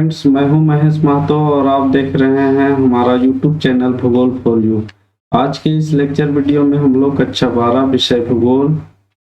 Friends, मैं हूं महेश महतो और आप देख रहे हैं हमारा यूट्यूब चैनल भूगोल फॉर यू। आज के इस लेक्चर वीडियो में हम लोग कक्षा 12 विषय भूगोल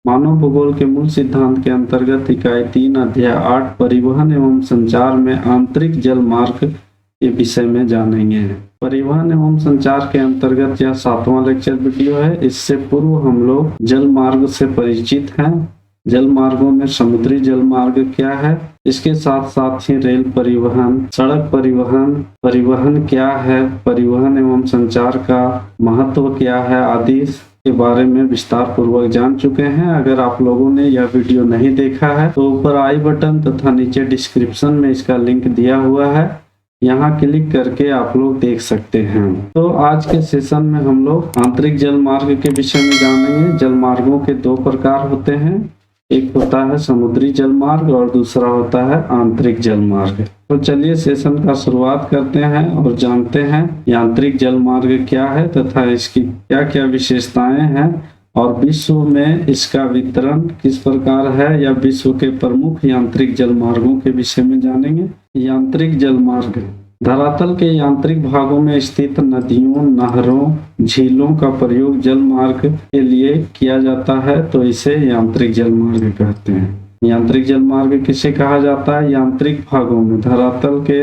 मानव भूगोल के मूल सिद्धांत के अंतर्गत इकाई 3 अध्याय 8 परिवहन एवं संचार में आंतरिक जल मार्ग के विषय में जानेंगे। परिवहन एवं संचार के अंतर्गत यह 7वां लेक्चर वीडियो है। इससे पूर्व हम लोग जल मार्ग से परिचित हैं। जल मार्गों में समुद्री जल मार्ग क्या है, इसके साथ साथ ही रेल परिवहन, सड़क परिवहन, परिवहन क्या है, परिवहन एवं संचार का महत्व क्या है आदि के बारे में विस्तार पूर्वक जान चुके हैं। अगर आप लोगों ने यह वीडियो नहीं देखा है तो ऊपर आई बटन तथा नीचे डिस्क्रिप्शन में इसका लिंक दिया हुआ है, यहाँ क्लिक करके आप लोग देख सकते हैं। तो आज के सेशन में हम लोग आंतरिक जल मार्ग के विषय में जानेंगे। जल मार्गों के दो प्रकार होते हैं, एक होता है समुद्री जल मार्ग और दूसरा होता है आंतरिक जल मार्ग। तो चलिए सेशन का शुरुआत करते हैं और जानते हैं आंतरिक जल मार्ग क्या है तथा इसकी क्या क्या विशेषताएं हैं और विश्व में इसका वितरण किस प्रकार है या विश्व के प्रमुख यांत्रिक जल मार्गों के विषय में जानेंगे। यांत्रिक जल मार्ग धरातल के यांत्रिक भागों में स्थित नदियों, नहरों, झीलों का प्रयोग जल मार्ग के लिए किया जाता है, तो इसे यांत्रिक जल मार्ग कहते हैं। यांत्रिक जल मार्ग किसे कहा जाता है? यांत्रिक भागों में, धरातल के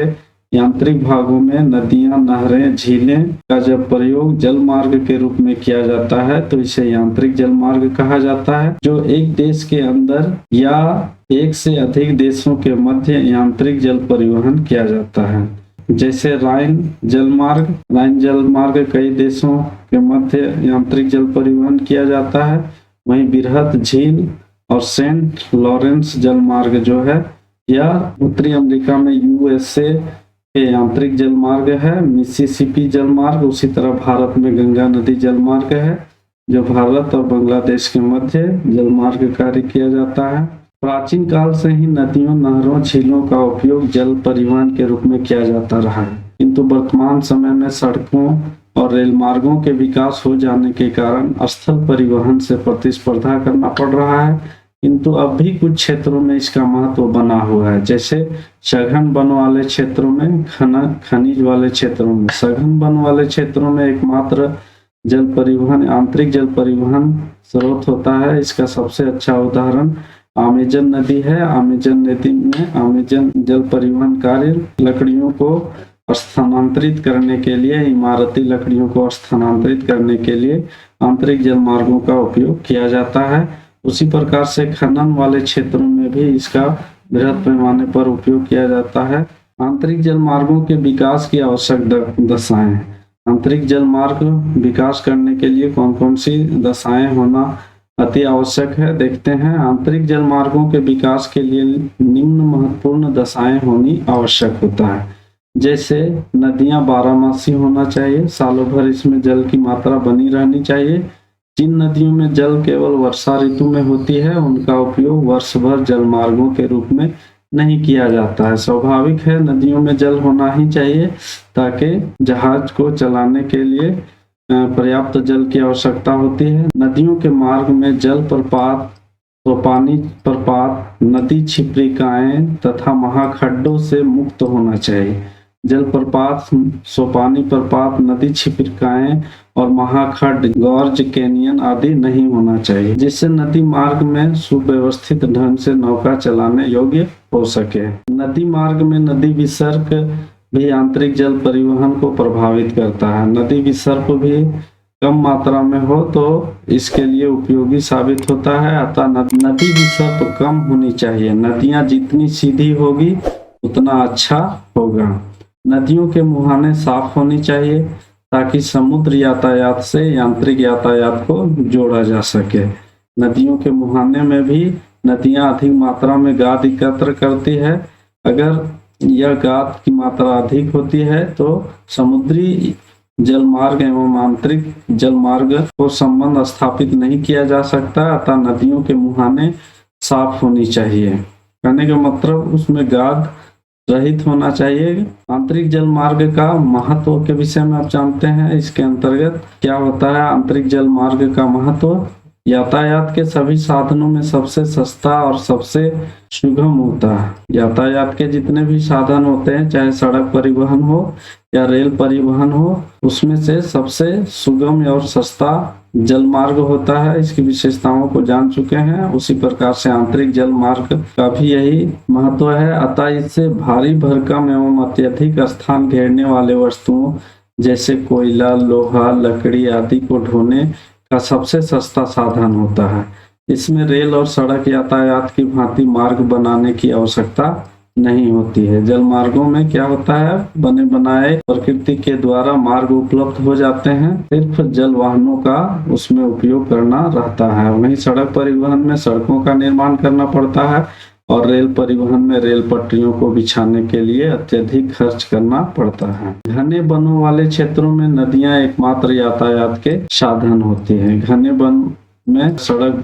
यांत्रिक भागों में नदियां, नहरें, झीलें का जब प्रयोग जल मार्ग के रूप में किया जाता है तो इसे यांत्रिक जल मार्ग कहा जाता है। जो एक देश के अंदर या एक से अधिक देशों के मध्य यांत्रिक जल परिवहन किया जाता है। जैसे राइन जल मार्ग कई देशों के मध्य यांत्रिक जल परिवहन किया जाता है। वहीं बृहत झील और सेंट लॉरेंस जल मार्ग जो है यह उत्तरी अमेरिका में यूएसए के यांत्रिक जल मार्ग है। मिसिसिपी जल मार्ग, उसी तरह भारत में गंगा नदी जल मार्ग है जो भारत और बांग्लादेश के मध्य जल मार्ग कार्य किया जाता है। प्राचीन काल से ही नदियों, नहरों, झीलों का उपयोग जल परिवहन के रूप में किया जाता रहा है, किंतु वर्तमान समय में सड़कों और रेल मार्गों के विकास हो जाने के कारण स्थल परिवहन से प्रतिस्पर्धा करना पड़ रहा है। किंतु अब भी कुछ क्षेत्रों में इसका महत्व बना हुआ है, जैसे सघन वन वाले क्षेत्रों में, खनिज वाले क्षेत्रों में। सघन वन वाले क्षेत्रों में एकमात्र जल परिवहन आंतरिक जल परिवहन स्रोत होता है। इसका सबसे अच्छा उदाहरण अमेजन नदी है। अमेजन नदी में अमेजन जल परिवहन कार्य लकड़ियों को स्थानांतरित करने के लिए, इमारती लकड़ियों को स्थानांतरित करने के लिए आंतरिक जल मार्गों का उपयोग किया जाता है। उसी प्रकार से खनन वाले क्षेत्रों में भी इसका बृहद पैमाने पर उपयोग किया जाता है। आंतरिक जल मार्गों के विकास की आवश्यक दशाएं। आंतरिक जल मार्ग विकास करने के लिए कौन कौन सी दशाएं होना अति आवश्यक है, देखते हैं। आंतरिक जल मार्गों के विकास के लिए निम्न महत्वपूर्ण दशाएं होनी आवश्यक होता है। जैसे नदियां बारहमासी होना चाहिए, सालों भर इसमें जल की मात्रा बनी रहनी चाहिए। जिन नदियों में जल केवल वर्षा ऋतु में होती है उनका उपयोग वर्ष भर जल मार्गों के रूप में नहीं किया जाता है। स्वाभाविक है, नदियों में जल होना ही चाहिए ताकि जहाज को चलाने के लिए पर्याप्त जल की आवश्यकता होती है। नदियों के मार्ग में जल प्रपात, सोपानी प्रपात, नदी छिप्रिकाएं तथा महाखड्डों से मुक्त होना चाहिए। जल प्रपात, सोपानी प्रपात, नदी छिप्रिकाएं और महाखड्ड, गॉर्ज, कैनियन आदि नहीं होना चाहिए, जिससे नदी मार्ग में सुव्यवस्थित ढंग से नौका चलाने योग्य हो सके। नदी मार्ग में नदी विसर्ग भी आंतरिक जल परिवहन को प्रभावित करता है। नदी विसर्प भी कम मात्रा में हो तो इसके लिए उपयोगी साबित होता है। अतः नदी विसर्प कम होनी चाहिए। नदियां जितनी सीधी होगी उतना अच्छा होगा। नदियों के मुहाने साफ होनी चाहिए ताकि समुद्र यातायात से यांत्रिक यातायात को जोड़ा जा सके। नदियों के मुहाने में भी नदियां अधिक मात्रा में गाद एकत्र करती है। अगर यह गाद की मात्रा अधिक होती है तो समुद्री जल मार्ग एवं आंतरिक जल मार्ग को संबंध स्थापित नहीं किया जा सकता। अतः नदियों के मुहाने साफ होनी चाहिए। कहने का मतलब उसमें गाद रहित होना चाहिए। आंतरिक जल मार्ग का महत्व के विषय में आप जानते हैं। इसके अंतर्गत क्या होता है आंतरिक जल मार्ग का महत्व? यातायात के सभी साधनों में सबसे सस्ता और सबसे सुगम होता है। यातायात के जितने भी साधन होते हैं, चाहे सड़क परिवहन हो या रेल परिवहन हो, उसमें से सबसे सुगम और सस्ता जल मार्ग होता है। इसकी विशेषताओं को जान चुके हैं। उसी प्रकार से आंतरिक जल मार्ग का भी यही महत्व है। अतः इससे भारी भरकम एवं अत्यधिक स्थान घेरने वाले वस्तुओं जैसे कोयला, लोहा, लकड़ी आदि को ढोने का सबसे सस्ता साधन होता है। इसमें रेल और सड़क यातायात की भांति मार्ग बनाने की आवश्यकता नहीं होती है। जल मार्गों में क्या होता है, बने बनाए प्रकृति के द्वारा मार्ग उपलब्ध हो जाते हैं, सिर्फ जल वाहनों का उसमें उपयोग करना रहता है। वहीं सड़क परिवहन में सड़कों का निर्माण करना पड़ता है और रेल परिवहन में रेल पटरियों को बिछाने के लिए अत्यधिक खर्च करना पड़ता है। घने वनों वाले क्षेत्रों में नदियां एकमात्र यातायात के साधन होती हैं। घने वन में सड़क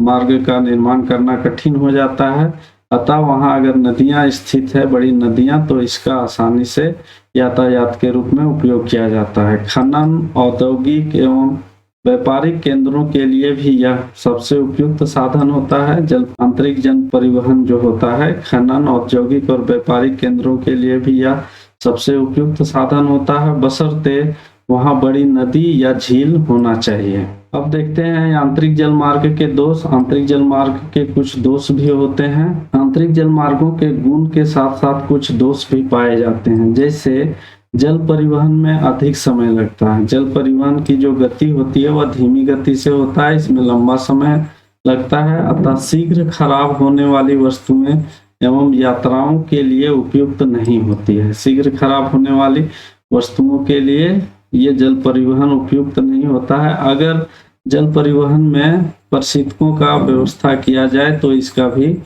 मार्ग का निर्माण करना कठिन हो जाता है, अतः वहां अगर नदियां स्थित है, बड़ी नदियां, तो इसका आसानी से यातायात के रूप में उपयोग किया जाता है। खनन, औद्योगिक एवं व्यापारिक केंद्रों के लिए भी यह सबसे उपयुक्त साधन होता है। जल आंतरिक जल परिवहन जो होता है, खनन, औद्योगिक और व्यापारिक केंद्रों के लिए भी यह सबसे उपयुक्त साधन होता है, बशर्ते वहां बड़ी नदी या झील होना चाहिए। अब देखते हैं आंतरिक जल मार्ग के दोष। आंतरिक जल मार्ग के कुछ दोष भी होते हैं। आंतरिक जल मार्गों के गुण के साथ साथ कुछ दोष भी पाए जाते हैं, जैसे जल परिवहन में अधिक समय लगता है। जल परिवहन की जो गति होती है वह धीमी गति से होता है, इसमें लंबा समय लगता है, अतः शीघ्र खराब होने वाली वस्तुएं एवं यात्राओं के लिए उपयुक्त नहीं होती है। शीघ्र खराब होने वाली वस्तुओं के लिए ये जल परिवहन उपयुक्त नहीं होता है। अगर जल परिवहन में प्रशीतकों का व्यवस्था किया जाए तो इसका भी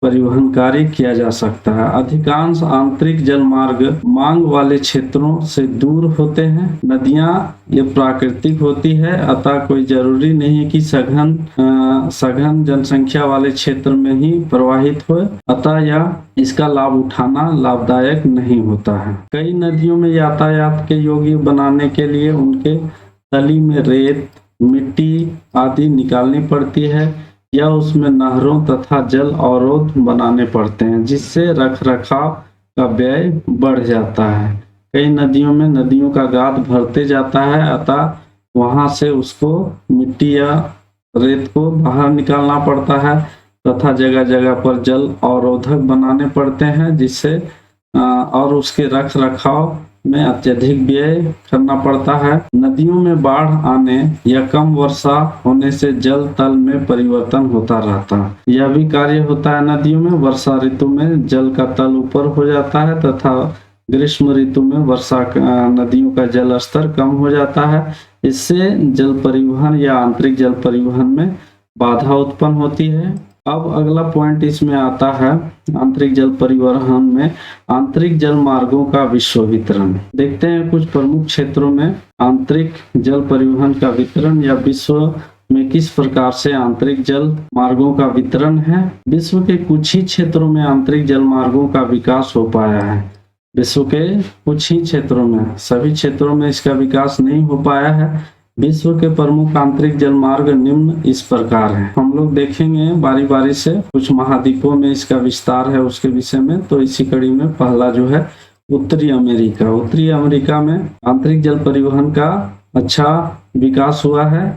परिवहन कार्य किया जा सकता है। अधिकांश आंतरिक जल मार्ग मांग वाले क्षेत्रों से दूर होते हैं। नदियां ये प्राकृतिक होती है, अतः कोई जरूरी नहीं है कि सघन जनसंख्या वाले क्षेत्र में ही प्रवाहित हो, अतः यह इसका लाभ उठाना लाभदायक नहीं होता है। कई नदियों में यातायात के योग्य बनाने के लिए उनके तली में रेत, मिट्टी आदि निकालनी पड़ती है या उसमें नहरों तथा जल अवरोध बनाने पड़ते हैं, जिससे रखरखाव का व्यय बढ़ जाता है। कई नदियों में नदियों का गाद भरते जाता है, अतः वहां से उसको मिट्टी या रेत को बाहर निकालना पड़ता है तथा जगह जगह पर जल अवरोधक बनाने पड़ते हैं, जिससे और उसके रख रखाव में अत्यधिक व्यय करना पड़ता है। नदियों में बाढ़ आने या कम वर्षा होने से जल तल में परिवर्तन होता रहता है। यह भी कार्य होता है नदियों में। वर्षा ऋतु में जल का तल ऊपर हो जाता है तथा ग्रीष्म ऋतु में नदियों का जल स्तर कम हो जाता है। इससे जल परिवहन या आंतरिक जल परिवहन में बाधा उत्पन्न होती है। अब अगला पॉइंट इसमें आता है आंतरिक जल परिवहन में आंतरिक जल मार्गों का विश्व वितरण। देखते हैं कुछ प्रमुख क्षेत्रों में आंतरिक जल परिवहन का वितरण या विश्व में किस प्रकार से आंतरिक जल मार्गों का वितरण है। विश्व के कुछ ही क्षेत्रों में आंतरिक जल मार्गों का विकास हो पाया है। विश्व के कुछ ही क्षेत्रों में, सभी क्षेत्रों में इसका विकास नहीं हो पाया है। विश्व के प्रमुख आंतरिक जल मार्ग निम्न इस प्रकार हैं। हम लोग देखेंगे बारी बारी से, कुछ महाद्वीपों में इसका विस्तार है उसके विषय में। तो इसी कड़ी में पहला जो है उत्तरी अमेरिका। उत्तरी अमेरिका में आंतरिक जल परिवहन का अच्छा विकास हुआ है।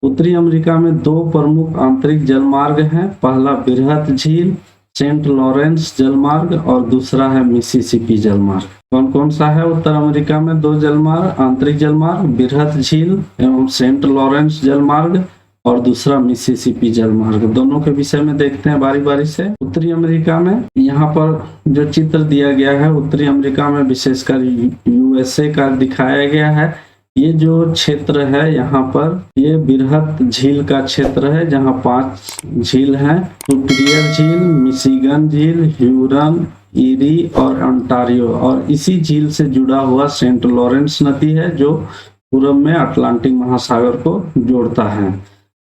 उत्तरी अमेरिका में दो प्रमुख आंतरिक जल मार्ग हैं। पहला बृहत झील सेंट लॉरेंस जलमार्ग और दूसरा है मिसिसिपी जलमार्ग। कौन कौन सा है उत्तर अमेरिका में? दो जलमार्ग, आंतरिक जलमार्ग, बृहत झील एवं सेंट लॉरेंस जलमार्ग और दूसरा मिसिसिपी जलमार्ग। दोनों के विषय में देखते हैं बारी बारी से। उत्तरी अमेरिका में यहाँ पर जो चित्र दिया गया है, उत्तरी अमेरिका में विशेषकर यूएसए का दिखाया गया है। ये जो क्षेत्र है यहाँ पर, ये बृहत झील का क्षेत्र है जहाँ 5 झील हैं। सुपीरियर झील, मिशिगन झील, ह्यूरन, ईरी और ओंटारियो, और इसी झील से जुड़ा हुआ सेंट लॉरेंस नदी है जो पूर्व में अटलांटिक महासागर को जोड़ता है।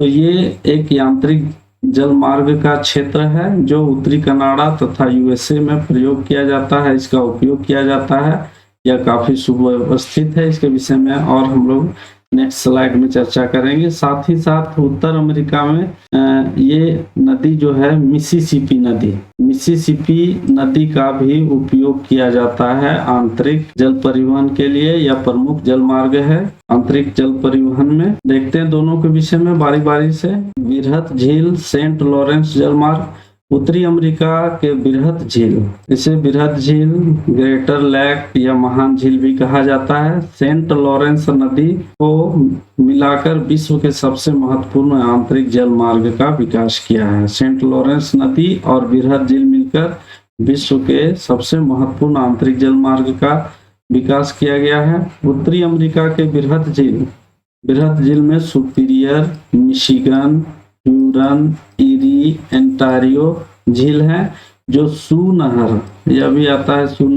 तो ये एक यांत्रिक जल मार्ग का क्षेत्र है जो उत्तरी कनाडा तथा यूएसए में प्रयोग किया जाता है, इसका उपयोग किया जाता है। यह काफी सुव्यवस्थित है। इसके विषय में और हम लोग नेक्स्ट स्लाइड में चर्चा करेंगे। साथ ही साथ उत्तर अमेरिका में ये नदी जो है मिसिसिपी नदी का भी उपयोग किया जाता है आंतरिक जल परिवहन के लिए। यह प्रमुख जल मार्ग है आंतरिक जल परिवहन में। देखते हैं दोनों के विषय में बारी बारी से। बृहत झील सेंट लॉरेंस जल मार्ग, उत्तरी अमेरिका के बृहत झील, इसे बृहत झील, ग्रेटर लेक या महान झील भी कहा जाता है, सेंट लॉरेंस नदी को मिलाकर विश्व के सबसे महत्वपूर्ण आंतरिक जल मार्ग का विकास किया है। सेंट लॉरेंस नदी और बृहत झील मिलकर विश्व के सबसे महत्वपूर्ण आंतरिक जल मार्ग का विकास किया गया है। उत्तरी अमेरिका के बृहत झील में सुपीरियर, मिशिगन, ह्यूरन, इरी, एंटारियो झील है, जो सू नहर, यह भी आता है सू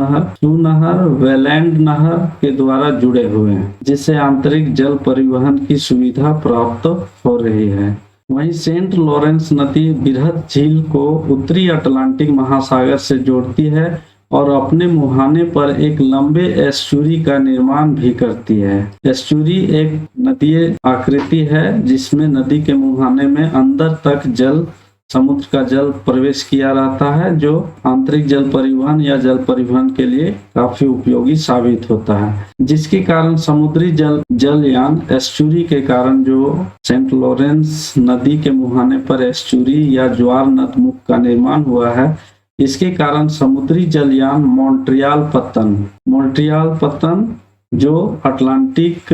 नहर वेलैंड नहर के द्वारा जुड़े हुए हैं, जिससे आंतरिक जल परिवहन की सुविधा प्राप्त हो रही है। वहीं सेंट लॉरेंस नदी बृहत झील को उत्तरी अटलांटिक महासागर से जोड़ती है और अपने मुहाने पर एक लंबे एस्चुरी का निर्माण भी करती है। एस्चुरी एक नदीय आकृति है जिसमें नदी के मुहाने में अंदर तक समुद्र का जल प्रवेश किया रहता है, जो आंतरिक जल परिवहन या जल परिवहन के लिए काफी उपयोगी साबित होता है, जिसके कारण समुद्री जलयान एस्चुरी के कारण जो सेंट लॉरेंस नदी के मुहाने पर एस्चुरी या ज्वार नदमुख का निर्माण हुआ है, इसके कारण समुद्री जलयान मॉन्ट्रियल पत्तन जो अटलांटिक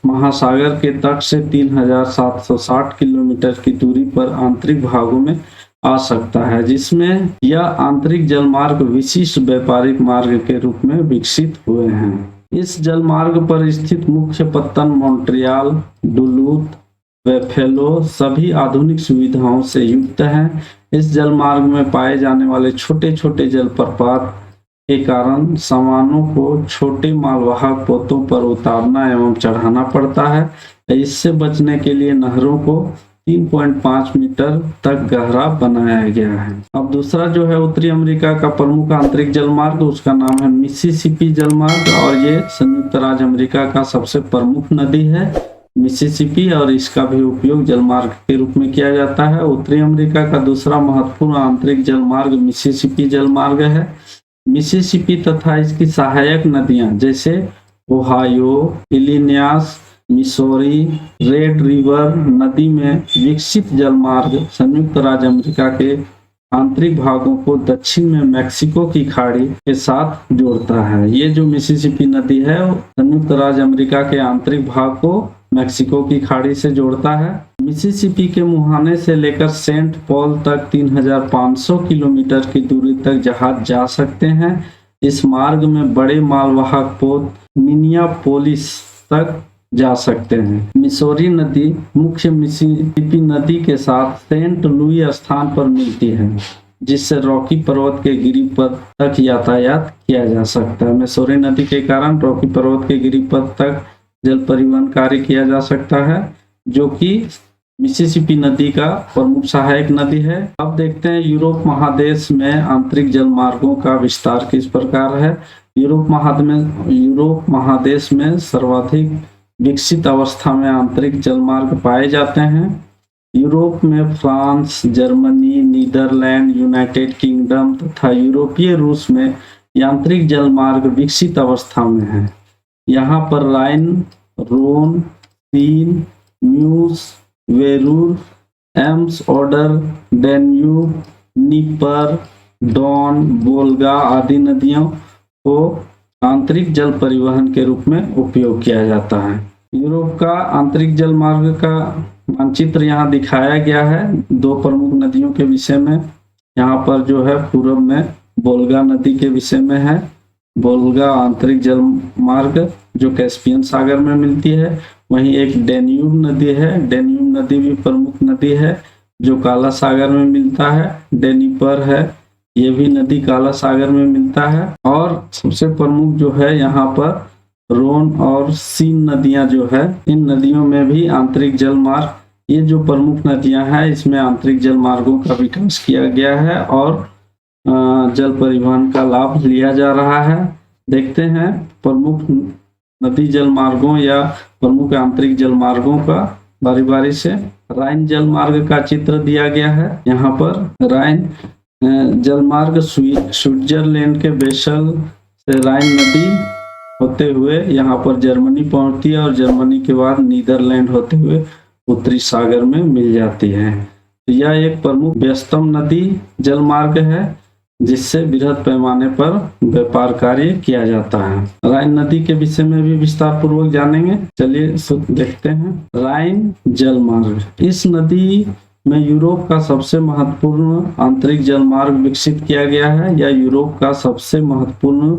महासागर के तट से 3760 किलोमीटर की दूरी पर आंतरिक भागों में आ सकता है, जिसमें यह आंतरिक जलमार्ग विशिष्ट व्यापारिक मार्ग के रूप में विकसित हुए हैं। इस जलमार्ग पर स्थित मुख्य पत्तन मॉन्ट्रियल, डुलूथ, बेफेलो सभी आधुनिक सुविधाओं से युक्त हैं। इस जलमार्ग में पाए जाने वाले छोटे छोटे जलप्रपात के कारण सामानों को छोटे मालवाहक पोतों पर उतारना एवं चढ़ाना पड़ता है। इससे बचने के लिए नहरों को 3.5 मीटर तक गहरा बनाया गया है। अब दूसरा जो है उत्तरी अमेरिका का प्रमुख आंतरिक जलमार्ग, उसका नाम है मिसिसिपी जलमार्ग और ये संयुक्त राज्य अमेरिका का सबसे प्रमुख नदी है मिसिसिपी, और इसका भी उपयोग जलमार्ग के रूप में किया जाता है। उत्तरी अमेरिका का दूसरा महत्वपूर्ण आंतरिक जलमार्ग मिसिसिपी जलमार्ग है। मिसिसिपी तथा इसकी सहायक नदियां जैसे Ohio, Illinois, Missouri, red river नदी में विकसित जलमार्ग संयुक्त राज्य अमेरिका के आंतरिक भागों को दक्षिण में मैक्सिको की खाड़ी के साथ जोड़ता है। ये जो मिसिसिपी नदी है संयुक्त राज्य अमेरिका के आंतरिक भाग को मैक्सिको की खाड़ी से जोड़ता है। मिसिसिपी के मुहाने से लेकर सेंट पॉल तक 3500 किलोमीटर की दूरी तक जहाज जा सकते हैं। इस मार्ग में बड़े मालवाहक पोत मिनियापोलिस तक जा सकते हैं। मिसौरी नदी मुख्य मिसिसिपी नदी के साथ सेंट लुई स्थान पर मिलती है, जिससे रॉकी पर्वत के गिरिपथ तक यातायात किया जा सकता है। मिसौरी नदी के कारण रॉकी पर्वत के गिरिपथ तक जल परिवहन कार्य किया जा सकता है, जो कि मिसिसिपी नदी का प्रमुख सहायक नदी है। अब देखते हैं यूरोप महादेश में आंतरिक जल मार्गों का विस्तार किस प्रकार है। यूरोप महादेश में सर्वाधिक विकसित अवस्था में आंतरिक जल मार्ग पाए जाते हैं। यूरोप में France, Germany, Netherland, United Kingdom तथा यूरोपीय रूस में यांत्रिक जल मार्ग विकसित अवस्था में है। यहाँ पर राइन, रोन, सीन, म्यूस, वेरूर, Ems, Oder, Danube, Dnieper, Don, Volga आदि नदियों को आंतरिक जल परिवहन के रूप में उपयोग किया जाता है। यूरोप का आंतरिक जल मार्ग का मानचित्र यहाँ दिखाया गया है दो प्रमुख नदियों के विषय में। यहाँ पर जो है पूर्व में वोल्गा नदी के विषय में है। वोल्गा आंतरिक जल मार्ग जो कैस्पियन सागर में मिलती है। वहीं एक डेन्यूब नदी है। डेन्यूब नदी भी प्रमुख नदी है जो काला सागर में मिलता है। डेनिपर है, ये भी नदी काला सागर में मिलता है। और सबसे प्रमुख जो है यहाँ पर रोन और सीन नदियां जो है, इन नदियों में भी आंतरिक जल मार्ग, ये जो प्रमुख नदियां हैं इसमें आंतरिक जल मार्गों का विकास किया गया है और जल परिवहन का लाभ लिया जा रहा है। देखते हैं प्रमुख नदी जलमार्गों या प्रमुख आंतरिक जलमार्गों का बारी बारी से राइन जलमार्ग का चित्र दिया गया है। यहाँ पर राइन जलमार्ग स्विट्जरलैंड के बेसल से राइन नदी होते हुए यहाँ पर जर्मनी पहुंचती है और जर्मनी के बाद नीदरलैंड होते हुए उत्तरी सागर में मिल जाती है। तो यह एक प्रमुख व्यस्तम नदी जलमार्ग है जिससे बृहद पैमाने पर व्यापार कार्य किया जाता है। राइन नदी के विषय में भी विस्तार पूर्वक जानेंगे। चलिए देखते हैं राइन जलमार्ग। इस नदी में यूरोप का सबसे महत्वपूर्ण आंतरिक जलमार्ग विकसित किया गया है। यह यूरोप का सबसे महत्वपूर्ण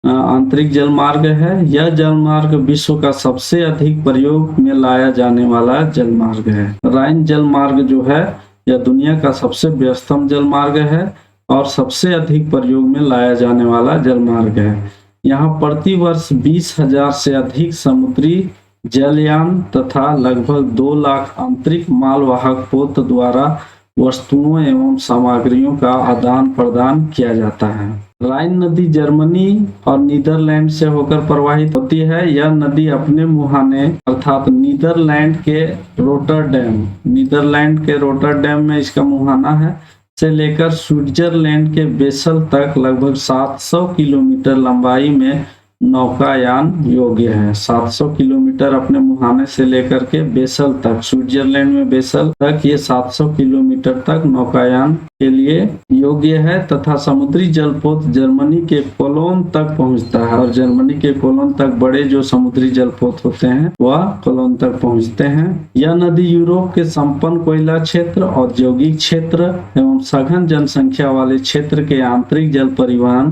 आंतरिक जलमार्ग है। यह जलमार्ग विश्व का सबसे अधिक प्रयोग में लाया जाने वाला जलमार्ग है। राइन जलमार्ग जो है यह दुनिया का सबसे व्यस्तम जलमार्ग है और सबसे अधिक प्रयोग में लाया जाने वाला जलमार्ग है। यहाँ प्रति वर्ष 20,000 से अधिक समुद्री जलयान तथा लगभग 2 लाख आंतरिक मालवाहक पोत द्वारा वस्तुओं एवं सामग्रियों का आदान प्रदान किया जाता है। राइन नदी जर्मनी और नीदरलैंड से होकर प्रवाहित होती है। यह नदी अपने मुहाने अर्थात नीदरलैंड के रोटरडैम में इसका मुहाना है से लेकर स्विट्जरलैंड के बेसल तक लगभग 700 किलोमीटर लंबाई में नौकायान योग्य है। 700 किलोमीटर अपने मुहाने से लेकर के बेसल तक, स्विट्जरलैंड में बेसल तक ये 700 किलोमीटर तक नौकायान के लिए योग्य है तथा समुद्री जलपोत जर्मनी के कोलोन तक पहुंचता है और जर्मनी के कोलोन तक बड़े जो समुद्री जलपोत होते हैं वह कोलोन तक पहुंचते हैं। यह नदी यूरोप के संपन्न कोयला क्षेत्र, औद्योगिक क्षेत्र एवं सघन जनसंख्या वाले क्षेत्र के आंतरिक जल परिवहन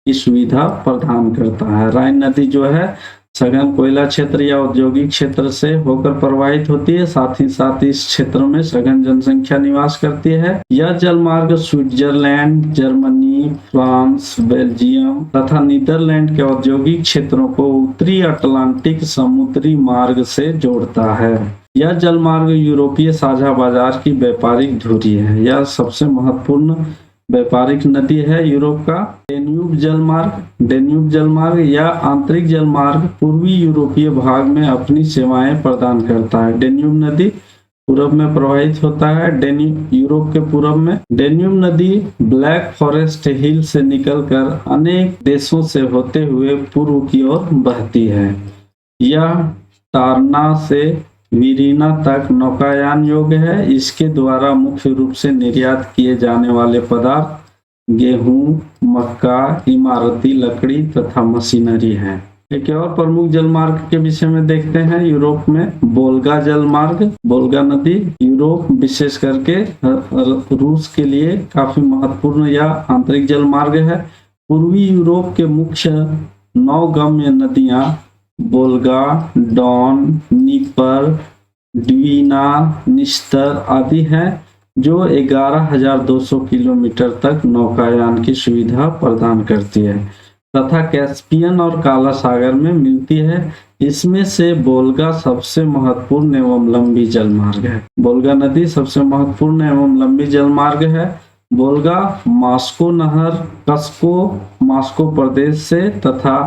की सुविधा प्रदान करता है। राइन नदी जो है सघन कोयला क्षेत्र या औद्योगिक क्षेत्र से होकर प्रवाहित होती है, साथ ही साथ इस क्षेत्र में सघन जनसंख्या निवास करती है। यह जलमार्ग स्विट्जरलैंड, जर्मनी, फ्रांस, बेल्जियम तथा नीदरलैंड के औद्योगिक क्षेत्रों को उत्तरी अटलांटिक समुद्री मार्ग से जोड़ता है। यह जलमार्ग यूरोपीय साझा बाजार की व्यापारिक धुरी है। यह सबसे महत्वपूर्ण व्यापारिक नदी है यूरोप का। डेन्यूब जलमार्ग या आंतरिक जलमार्ग पूर्वी यूरोपीय भाग में अपनी सेवाएं प्रदान करता है। डेन्यूब नदी पूर्व में प्रवाहित होता है। यूरोप के पूर्व में डेन्यूब नदी ब्लैक फॉरेस्ट हिल से निकलकर अनेक देशों से होते हुए पूर्व की ओर बहती है। यह टारना से वीरिना तक नौकायान योग्य है। इसके द्वारा मुख्य रूप से निर्यात किए जाने वाले पदार्थ गेहूं, मक्का, इमारती लकड़ी तथा मशीनरी है। एक और प्रमुख जलमार्ग के विषय में देखते हैं। यूरोप में वोल्गा जलमार्ग, वोल्गा नदी यूरोप विशेष करके रूस के लिए काफी महत्वपूर्ण यह आंतरिक जलमार्ग है। पूर्वी यूरोप के मुख्य 9 गम्य नदियां वोल्गा, डॉन, नीपर, ड्वीना, निस्तर आदि हैं जो 11,200 किलोमीटर तक नौकायान की सुविधा प्रदान करती है तथा कैस्पियन और काला सागर में मिलती है। इसमें से वोल्गा सबसे महत्वपूर्ण एवं लंबी जलमार्ग है। वोल्गा नदी सबसे महत्वपूर्ण एवं लंबी जलमार्ग है। वोल्गा मास्को नहर कस्को मास्को प्रदेश से तथा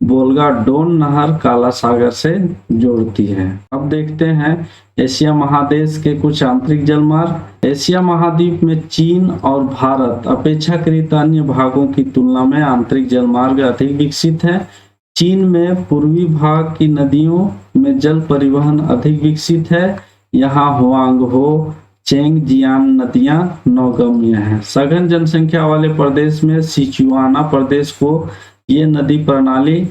वोल्गा डोन नहर काला सागर से जोड़ती है। अब देखते हैं एशिया महादेश के कुछ आंतरिक जलमार्ग। एशिया महाद्वीप में चीन और भारत अपेक्षाकृत अन्य भागों की तुलना में आंतरिक जलमार्ग अधिक विकसित है। चीन में पूर्वी भाग की नदियों में जल परिवहन अधिक विकसित है। यहाँ हुआंगहो, चेंगजियांग नदियां नौगम्य हैं। सघन जनसंख्या वाले प्रदेश में सिचुआना प्रदेश को ये नदी प्रणाली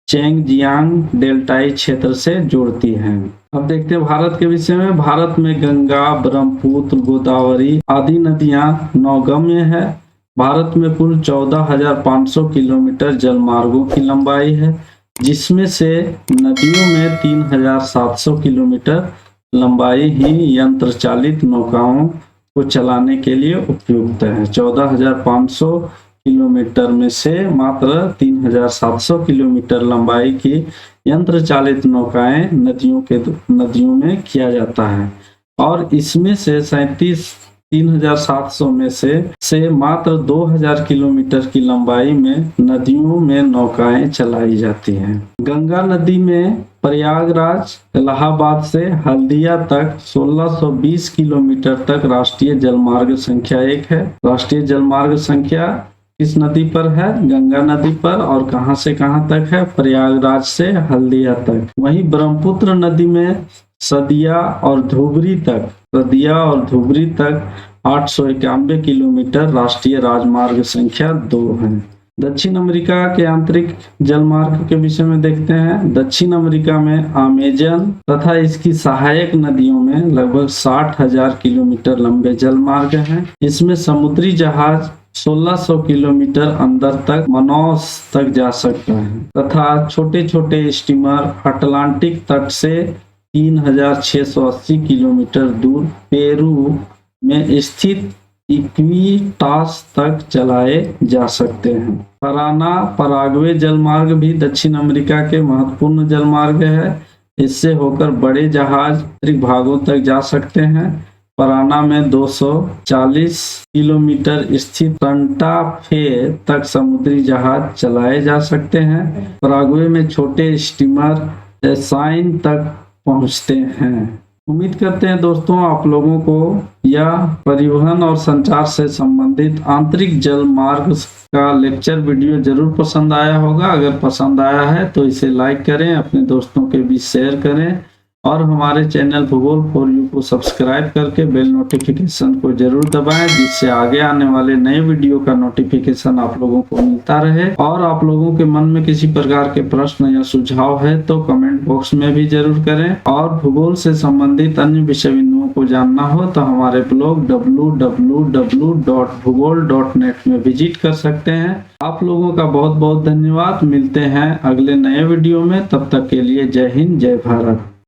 चेंगजियांग डेल्टाई क्षेत्र से जोड़ती है। अब देखते हैं भारत के विषय में। भारत में गंगा, ब्रह्मपुत्र, गोदावरी आदि नदियां नौगम्य है। भारत में कुल 14,500 किलोमीटर जलमार्गों की लंबाई है, जिसमें से नदियों में 3,700 किलोमीटर लंबाई ही यंत्र चालित नौकाओं को चलाने के लिए उपयुक्त है। 14,500 किलोमीटर में से मात्र 3,700 किलोमीटर लंबाई की यंत्र चालित नौकाएं नदियों में किया जाता है और इसमें से 37 3700 में से मात्र 2000 किलोमीटर की लंबाई में नदियों में नौकाएं चलाई जाती हैं। गंगा नदी में प्रयागराज इलाहाबाद से हल्दिया तक 1620 किलोमीटर तक राष्ट्रीय जलमार्ग संख्या 1 है। राष्ट्रीय जलमार्ग संख्या किस नदी पर है? गंगा नदी पर। और कहां से कहां तक है? प्रयागराज से हल्दिया तक। वहीं ब्रह्मपुत्र नदी में सदिया और धुबरी तक 891 किलोमीटर राष्ट्रीय राजमार्ग संख्या 2 है। दक्षिण अमेरिका के आंतरिक जलमार्ग के विषय में देखते हैं। दक्षिण अमेरिका में अमेजन तथा इसकी सहायक नदियों में लगभग 60,000 किलोमीटर लंबे जलमार्ग हैं। इसमें समुद्री जहाज 1600 किलोमीटर अंदर तक मनौस तक जा सकता है तथा छोटे छोटे स्टीमर अटलांटिक तट से 3680 किलोमीटर दूर पेरू में स्थित इक्विटास तक चलाए जा सकते हैं। पराना पराग्वे जलमार्ग भी दक्षिण अमेरिका के महत्वपूर्ण जलमार्ग है। इससे होकर बड़े जहाज आंतरिक भागों तक जा सकते हैं। पराना में 240 किलोमीटर स्थित सांता फे तक समुद्री जहाज चलाए जा सकते हैं। पराग्वे में छोटे स्टीमर साइन तक पहुंचते हैं। उम्मीद करते हैं दोस्तों आप लोगों को यह परिवहन और संचार से संबंधित आंतरिक जल मार्ग का लेक्चर वीडियो जरूर पसंद आया होगा। अगर पसंद आया है तो इसे लाइक करें, अपने दोस्तों के बीच शेयर करें और हमारे चैनल भूगोल फॉर यू को सब्सक्राइब करके बेल नोटिफिकेशन को जरूर दबाएं, जिससे आगे आने वाले नए वीडियो का नोटिफिकेशन आप लोगों को मिलता रहे। और आप लोगों के मन में किसी प्रकार के प्रश्न या सुझाव है तो कमेंट बॉक्स में भी जरूर करें। और भूगोल से संबंधित अन्य विषय बिंदुओं को जानना हो तो हमारे ब्लॉग www.bhugol.net में विजिट कर सकते हैं। आप लोगों का बहुत बहुत धन्यवाद। मिलते हैं अगले नए वीडियो में, तब तक के लिए जय हिंद, जय भारत।